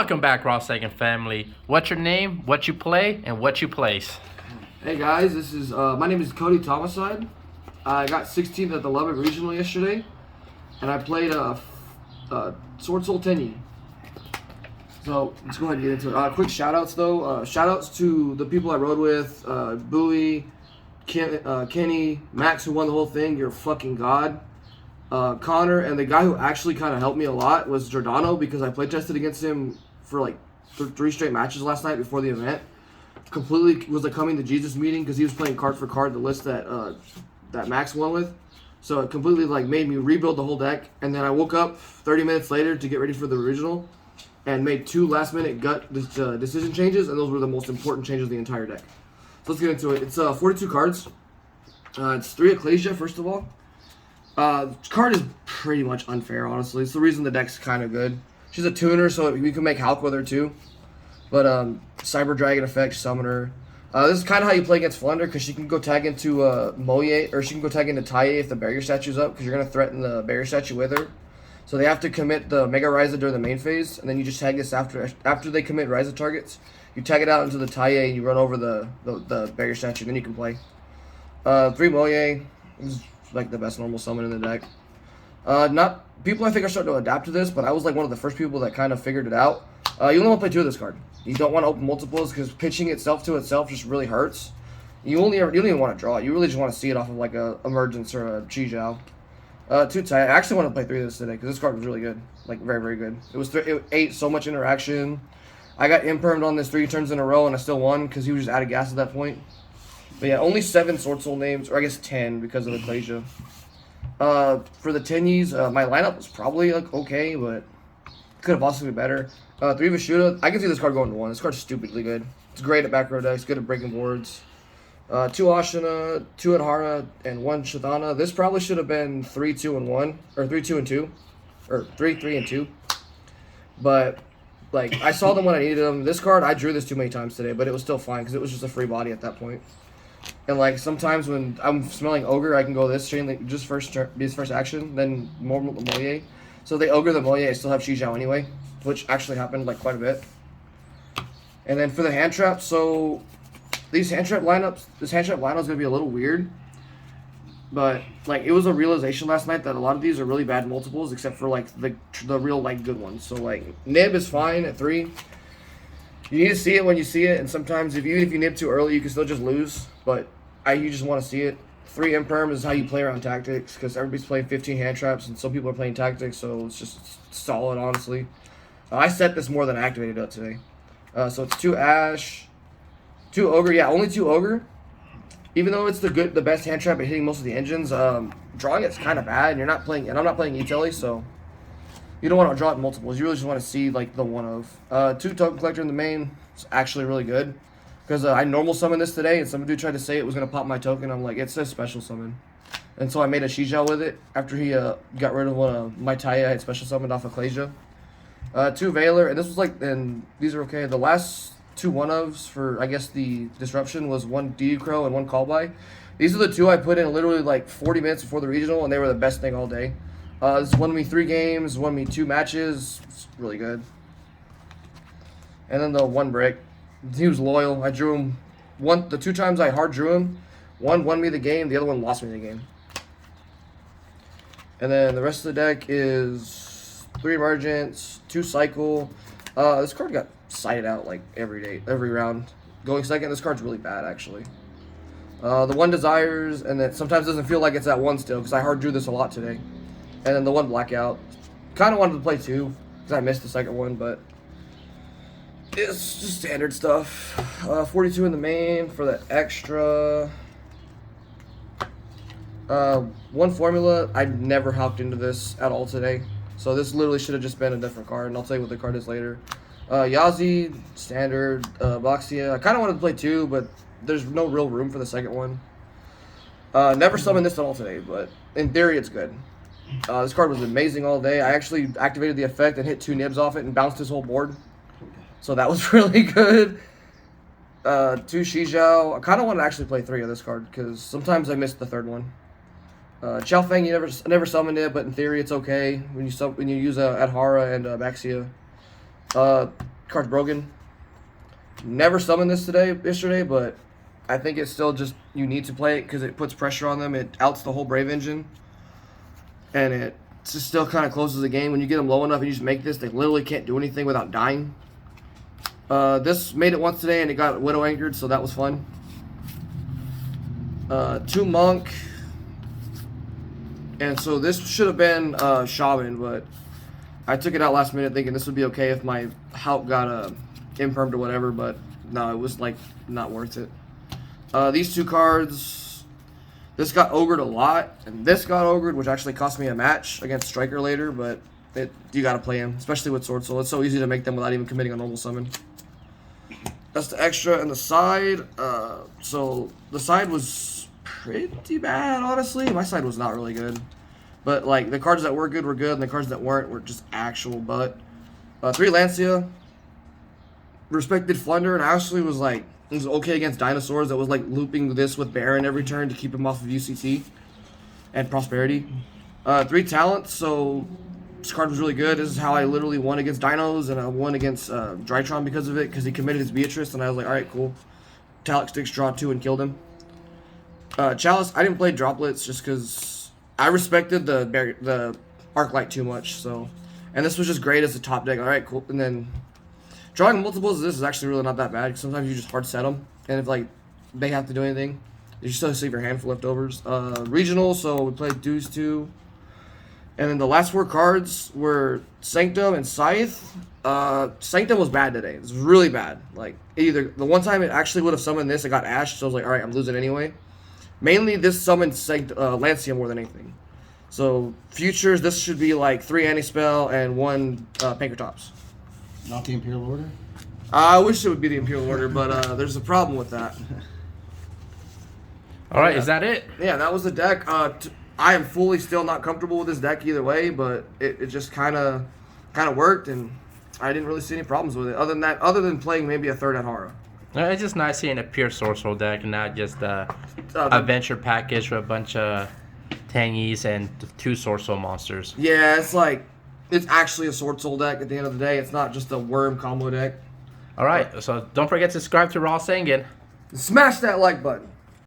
Welcome back, Raw Second family. What's your name, what you play, and what you place? Hey guys, this is my name is Cody Thomashide. I got 16th at the Lubbock Regional yesterday, and I played Swordsoul Tenyi. So let's go ahead and get into it. Quick shout outs though. Shout outs to the people I rode with, Bowie, Kenny, Max, who won the whole thing. You're a fucking god. Connor, and the guy who actually kind of helped me a lot was Giordano, because I play tested against him for like three straight matches last night before the event. Completely was a coming to Jesus meeting, because he was playing card for card the list that that Max won with. So it completely like made me rebuild the whole deck. And then I woke up 30 minutes later to get ready for the original, and made 2 last-minute gut decision changes, and those were the most important changes of the entire deck. So let's get into it. It's 42 cards. It's 3 Ecclesia, first of all. Card is pretty much unfair, honestly. It's the reason the deck's kind of good. She's a tuner, so we can make Hulk with her too. But Cyber Dragon effect, Summoner. This is kind of how you play against Flunder, because she can go tag into Moye, or she can go tag into Taye if the barrier statue's up, because you're going to threaten the barrier statue with her. So they have to commit the Mega Ryza during the main phase, and then you just tag this after they commit Ryza targets. You tag it out into the Taye, and you run over the barrier statue, then you can play. 3 Moye. This is like the best normal summon in the deck. Not people I think are starting to adapt to this, but I was like one of the first people that kind of figured it out. You only want to play 2 of this card. You don't want to open multiples, because pitching itself to itself just really hurts. You don't even want to draw it. You really just want to see it off of like a Emergence or a Chi Jiao. 2 Taye. I actually want to play 3 of this today, because this card was really good, like very very good. It ate so much interaction. I got impermed on this 3 turns in a row, and I still won because he was just out of gas at that point. But yeah, only 7 Swordsoul names, or I guess 10 because of Ecclesia. For the Tenyis, my lineup was probably like okay, but could have also been better. 3 Vishuda, I can see this card going to 1. This card's stupidly good. It's great at back row decks, good at breaking boards. 2 Ashina, 2 Adhara, and 1 Shadana. This probably should have been 3, 2, and 1, or 3, 2, and 2, or 3, 3, and 2. But like I saw them when I needed them. This card, I drew this too many times today, but it was still fine because it was just a free body at that point. And like sometimes when I'm smelling Ogre, I can go this chain link just first action, then more Moye. So they Ogre the Moye, I still have Chi Jiao anyway, which actually happened like quite a bit. And then for the hand traps, so this hand trap lineup is gonna be a little weird. But like it was a realization last night that a lot of these are really bad multiples, except for like the real like good ones. So like Nib is fine at 3. You need to see it when you see it, and sometimes even if you nib too early, you can still just lose. But you just want to see it. 3 Imperm is how you play around tactics, because everybody's playing 15 hand traps, and some people are playing tactics, so it's just solid, honestly. I set this more than I activated it today. So it's 2 Ash, 2 Ogre. Yeah, only 2 Ogre. Even though it's the best hand trap at hitting most of the engines, drawing it's kind of bad, and I'm not playing E-Telly, so you don't want to draw it in multiples. You really just want to see like the one of. 2 Token Collector in the main. It's actually really good. Because I normal summoned this today, and some dude tried to say it was going to pop my token. I'm like, it says special summon. And so I made a Chi Jiao with it after he got rid of one of my Taye I had special summoned off Ecclesia. 2 Valor, and this was like, and these are okay. The last 2 one-ofs for, I guess, the Disruption was 1 D Crow and 1 Callby. These are the 2 I put in literally like 40 minutes before the regional, and they were the best thing all day. This won me 3 games, won me 2 matches. It's really good. And then the 1 Brick. He was loyal. I drew him the 2 times I hard drew him. 1 won me the game, the other 1 lost me the game. And then the rest of the deck is 3 Emergence, 2 Cycle. This card got sighted out like every round. Going second, this card's really bad actually. The 1 Desires, and then sometimes doesn't feel like it's at 1 still, because I hard drew this a lot today. And then the 1 Blackout. Kind of wanted to play 2, because I missed the second one, but it's just standard stuff. 42 in the main for the extra. 1 Formula. I never hopped into this at all today. So this literally should have just been a different card, and I'll tell you what the card is later. Yazi, standard. Boxia. I kind of wanted to play 2, but there's no real room for the second one. Never summoned this at all today, but in theory it's good. This card was amazing all day. I actually activated the effect and hit 2 nibs off it and bounced his whole board. So that was really good. 2 Chi Jiao. I kind of want to actually play 3 of this card, because sometimes I missed the 3rd one. Xiao Feng, you never summoned it, but in theory it's okay when you use Adhara and Baxia. Card's broken. Never summoned this yesterday, but I think it's still just you need to play it because it puts pressure on them. It outs the whole Brave engine, and it just still kind of closes the game. When you get them low enough and you just make this, they literally can't do anything without dying. This made it once today, and it got Widow anchored, so that was fun. 2 Monk, and so this should have been Shaman, but I took it out last minute thinking this would be okay if my Hulk got impermed or whatever, but no, it was like not worth it. These 2 cards, this got ogred a lot, and this got ogred, which actually cost me a match against Striker later, but you gotta play him, especially with Swordsoul. It's so easy to make them without even committing a normal summon. That's the extra and the side. So the side was pretty bad, honestly. My side was not really good. But like the cards that were good, and the cards that weren't were just actual butt. 3 Lancia. Respected Flunder, and actually was okay against dinosaurs. That was like looping this with Baron every turn to keep him off of UCT and Prosperity. 3 Talents, so this card was really good. This is how I literally won against Dinos, and I won against Drytron because of it, because he committed his Beatrice, and I was like, alright, cool. Talent Sticks draw 2 and killed him. Chalice, I didn't play Droplets just because I respected the Arclight too much, so. And this was just great as a top deck. Alright, cool. And then drawing multiples of this is actually really not that bad. Sometimes you just hard set them, and if like they have to do anything, you still save your hand for leftovers. Regional, so we played Deuce 2. And then the last 4 cards were Sanctum and Scythe. Sanctum was bad today. It was really bad. Like, either the one time it actually would have summoned this, it got Ash, so I was like, alright, I'm losing anyway. Mainly this summoned Lancia more than anything. So, futures, this should be like 3 anti-spell and 1 Pankratops. Not the Imperial Order? I wish it would be the Imperial Order, but there's a problem with that. Alright, is that it? Yeah, that was the deck. I am fully still not comfortable with this deck either way, but it just kind of worked, and I didn't really see any problems with it. Other than playing maybe a 3rd Adhara. It's just nice seeing a pure Swordsoul deck and not just a adventure package with a bunch of Tenyis and 2 Swordsoul monsters. Yeah, it's actually a Swordsoul deck at the end of the day. It's not just a worm combo deck. Alright, so don't forget to subscribe to Raw Sengen. Smash that like button.